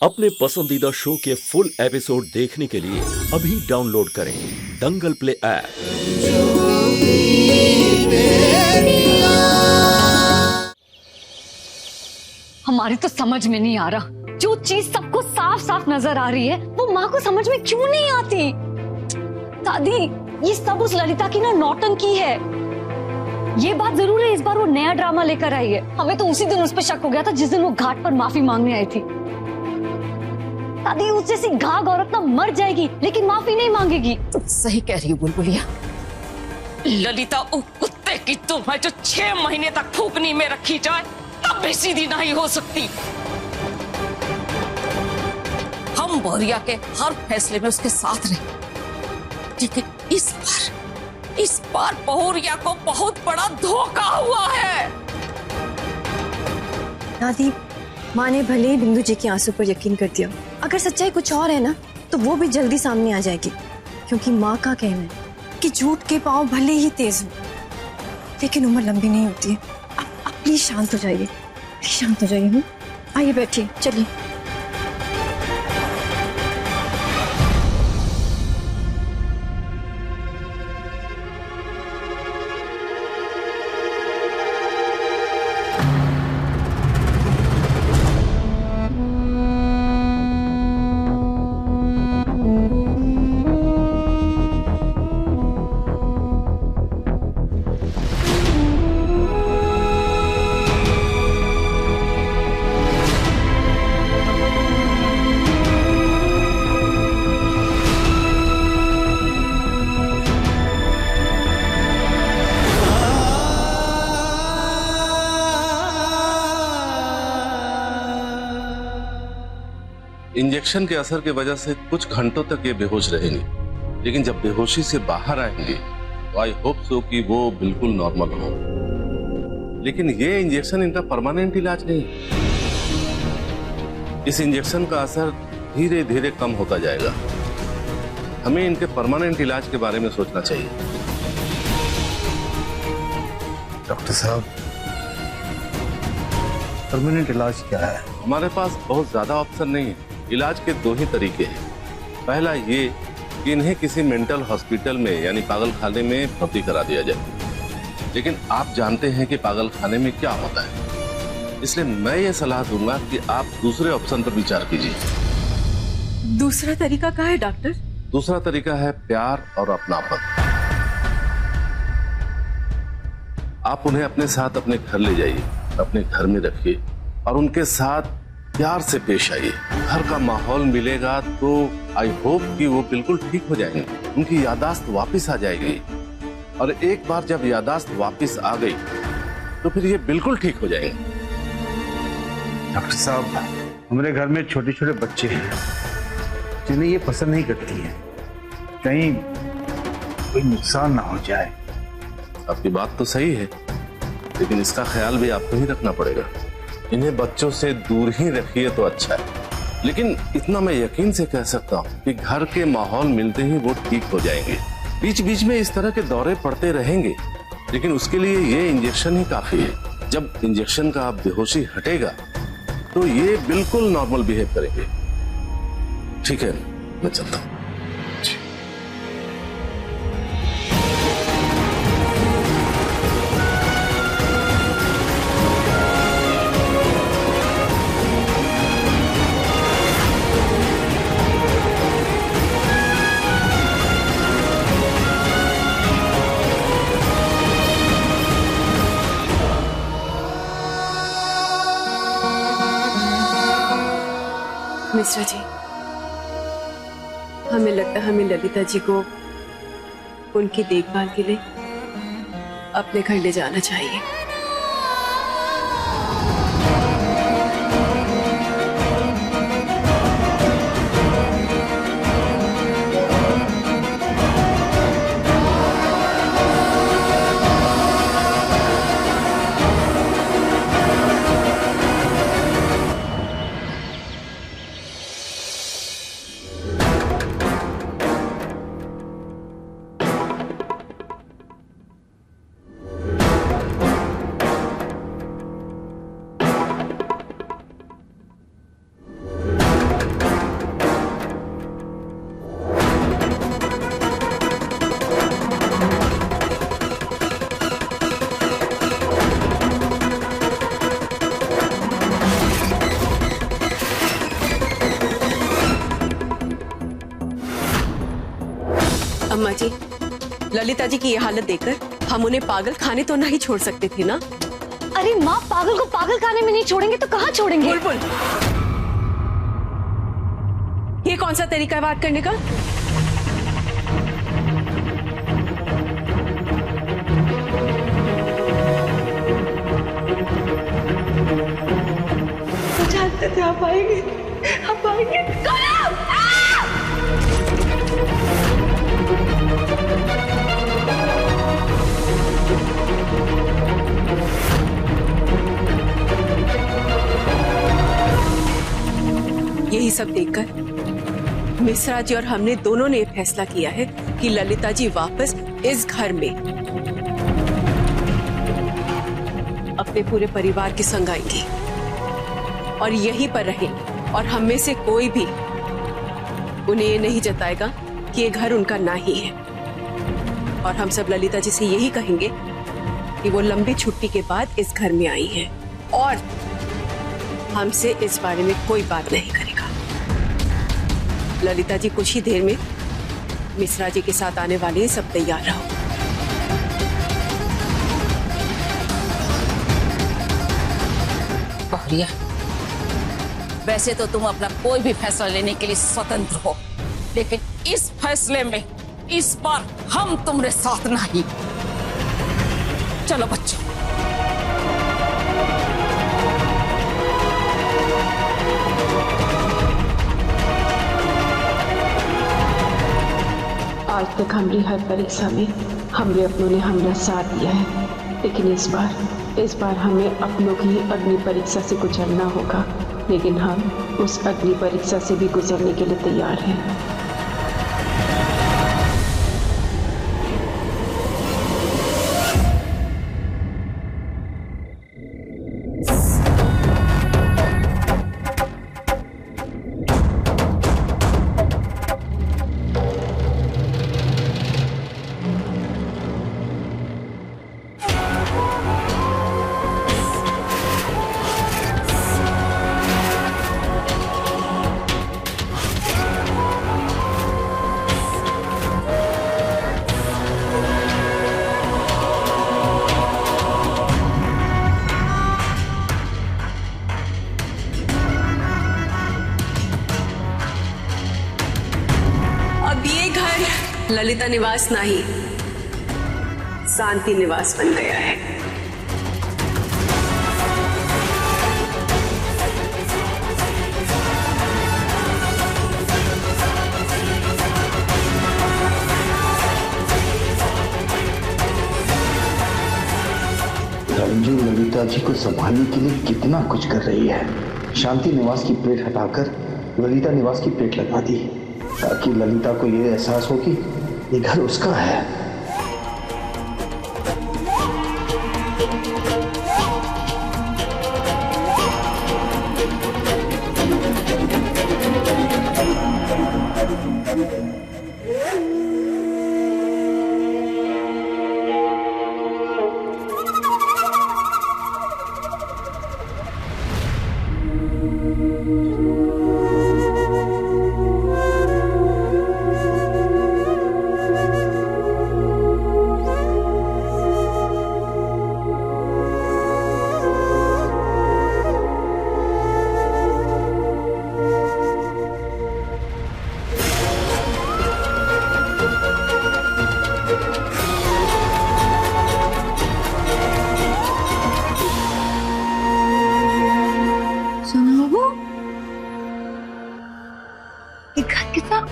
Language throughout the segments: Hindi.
अपने पसंदीदा शो के फुल एपिसोड देखने के लिए अभी डाउनलोड करें दंगल प्ले ऐप। हमारी तो समझ में नहीं आ रहा, जो चीज सबको साफ साफ नजर आ रही है वो माँ को समझ में क्यों नहीं आती। दादी, ये सब उस ललिता की ना नौटंकी है। ये बात जरूर है, इस बार वो नया ड्रामा लेकर आई है। हमें तो उसी दिन उस पर शक हो गया था जिस दिन वो घाट पर माफी मांगने आई थी। दादी, उस जैसी घाघ औरत ना मर जाएगी लेकिन माफी नहीं मांगेगी। सही कह रही हो बुलबुलिया। ललिता वो कुत्ते की तुम है जो 6 महीने तक फूकनी में रखी जाए तब भी सीधी नहीं हो सकती। हम बोरिया के हर फैसले में उसके साथ रहे, लेकिन इस बार बहुरिया को बहुत बड़ा धोखा हुआ है। दादी, माँ ने भले ही बिंदु जी के आंसू पर यकीन कर दिया, अगर सच्चाई कुछ और है ना तो वो भी जल्दी सामने आ जाएगी, क्योंकि माँ का कहना है कि झूठ के पांव भले ही तेज हो लेकिन उम्र लंबी नहीं होती है। अब प्लीज शांत हो जाइए, प्लीज शांत हो जाइए। आइए बैठिए, चलिए। इंजेक्शन के असर की वजह से कुछ घंटों तक ये बेहोश रहेंगे, लेकिन जब बेहोशी से बाहर आएंगे तो आई होप सो कि वो बिल्कुल नॉर्मल हो। लेकिन ये इंजेक्शन इनका परमानेंट इलाज नहीं। इस इंजेक्शन का असर धीरे धीरे कम होता जाएगा। हमें इनके परमानेंट इलाज के बारे में सोचना चाहिए। डॉक्टर साहब, परमानेंट इलाज क्या है? हमारे पास बहुत ज्यादा ऑप्शन नहीं है। इलाज के 2 ही तरीके हैं। पहला ये कि इन्हें किसी मेंटल हॉस्पिटल में यानी पागल खाने में भर्ती करा दिया जाए, लेकिन आप जानते हैं कि पागल खाने में क्या होता है, इसलिए मैं ये सलाह दूंगा कि आप दूसरे ऑप्शन पर विचार कीजिए। दूसरा तरीका क्या है डॉक्टर? दूसरा तरीका है प्यार और अपनापन। आप उन्हें अपने साथ अपने घर ले जाइए, अपने घर में रखिए और उनके साथ प्यार से पेश आइए। घर का माहौल मिलेगा तो आई होप कि वो बिल्कुल ठीक हो जाएंगे, उनकी याददाश्त वापस आ जाएगी। और एक बार जब याददाश्त वापस आ गई तो फिर ये बिल्कुल ठीक हो जाएंगे। डॉक्टर साहब, हमारे घर में छोटे छोटे बच्चे हैं जिन्हें ये पसंद नहीं करती है, कहीं कोई नुकसान ना हो जाए। आपकी बात तो सही है, लेकिन इसका ख्याल भी आपको ही रखना पड़ेगा। इन्हें बच्चों से दूर ही रखिए तो अच्छा है। लेकिन इतना मैं यकीन से कह सकता हूँ कि घर के माहौल मिलते ही वो ठीक हो जाएंगे। बीच बीच में इस तरह के दौरे पड़ते रहेंगे, लेकिन उसके लिए ये इंजेक्शन ही काफी है। जब इंजेक्शन का बेहोशी हटेगा तो ये बिल्कुल नॉर्मल बिहेव करेंगे। ठीक है, मैं चलता हूँ। मिश्रा जी, हमें लगता है हमें ललिता जी को उनकी देखभाल के लिए अपने घर ले जाना चाहिए। माँ जी, ललिता जी की ये हालत देखकर हम उन्हें पागल खाने तो नहीं छोड़ सकते थे ना। अरे माँ, पागल को पागल खाने में नहीं छोड़ेंगे तो कहाँ छोड़ेंगे? बुलबुल, ये कौन सा तरीका है बात करने का? जानते थे आप आएंगे, आप आएंगे। यही सब देखकर मिश्रा जी और हमने दोनों ने फैसला किया है कि ललिता जी वापस इस घर में अपने पूरे परिवार के संग आएंगी और यहीं पर रहेंगी, और हम में से कोई भी उन्हें ये नहीं जताएगा कि ये घर उनका ना ही है। और हम सब ललिता जी से यही कहेंगे कि वो लंबी छुट्टी के बाद इस घर में आई हैं और हमसे इस बारे में कोई बात नहीं करेगा। ललिता जी कुछ ही देर में मिश्रा जी के साथ आने वाले हैं, सब तैयार रहो। बहुरिया, वैसे तो तुम अपना कोई भी फैसला लेने के लिए स्वतंत्र हो, लेकिन इस फैसले में इस बार हम तुम्हारे साथ नहीं। चलो बच्चों। आज तक हमारी हर परीक्षा में हमरे अपनों ने हमारा साथ दिया है, लेकिन इस बार हमें अपनों की अग्नि परीक्षा से गुजरना होगा, लेकिन हम उस अग्नि परीक्षा से भी गुजरने के लिए तैयार हैं। ललिता निवास नहीं, शांति निवास बन गया है। रंजू ललिता जी को संभालने के लिए कितना कुछ कर रही है। शांति निवास की प्लेट हटाकर ललिता निवास की प्लेट लगा दी, ताकि ललिता को यह एहसास हो कि ये घर उसका है।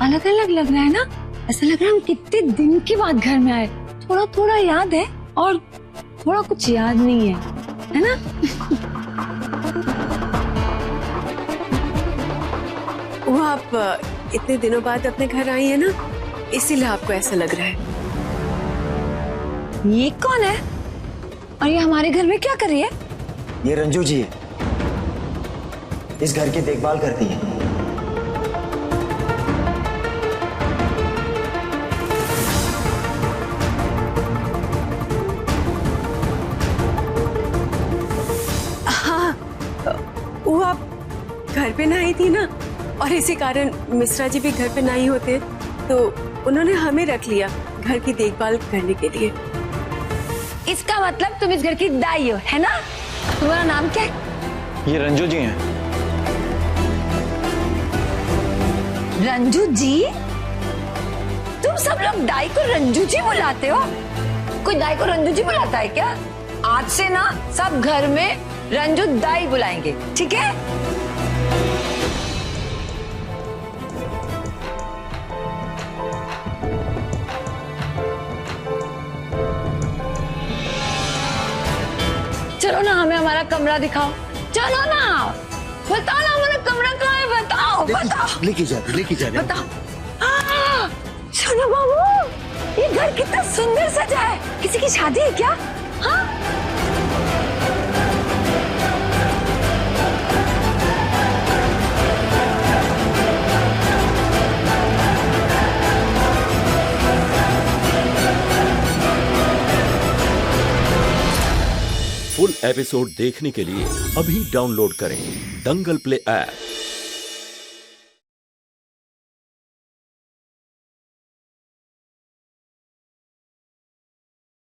अलग अलग लग रहा है ना, ऐसा लग रहा है हम कितने दिन के बाद घर में आए। थोड़ा थोड़ा याद है और थोड़ा कुछ याद नहीं है ना? वो आप इतने दिनों बाद अपने घर आई है ना, इसीलिए आपको ऐसा लग रहा है। ये कौन है और ये हमारे घर में क्या कर रही है? ये रंजू जी है, इस घर की देखभाल करती है। वो आप घर पे नहीं थी ना, और इसी कारण मिश्रा जी भी घर पे नहीं होते, तो उन्होंने हमें रख लिया घर की देखभाल करने के लिए। इसका मतलब तुम इस घर की दाई हो, है ना? तुम्हारा नाम क्या है? ये रंजू जी हैं। रंजू जी? तुम सब लोग दाई को रंजू जी बुलाते हो? कोई दाई को रंजू जी बुलाता है क्या? आज से ना सब घर में रंजू दाई बुलाएंगे, ठीक है? चलो ना, हमें हमारा कमरा दिखाओ। चलो ना, बताओ ना हमारा कमरा कहाँ है, बताओ बताओ। लेके जा रहे बताओ। चलो बाबू, ये घर कितना सुंदर सजा है। किसी की शादी है क्या? हाँ? फुल एपिसोड देखने के लिए अभी डाउनलोड करें दंगल प्ले ऐप।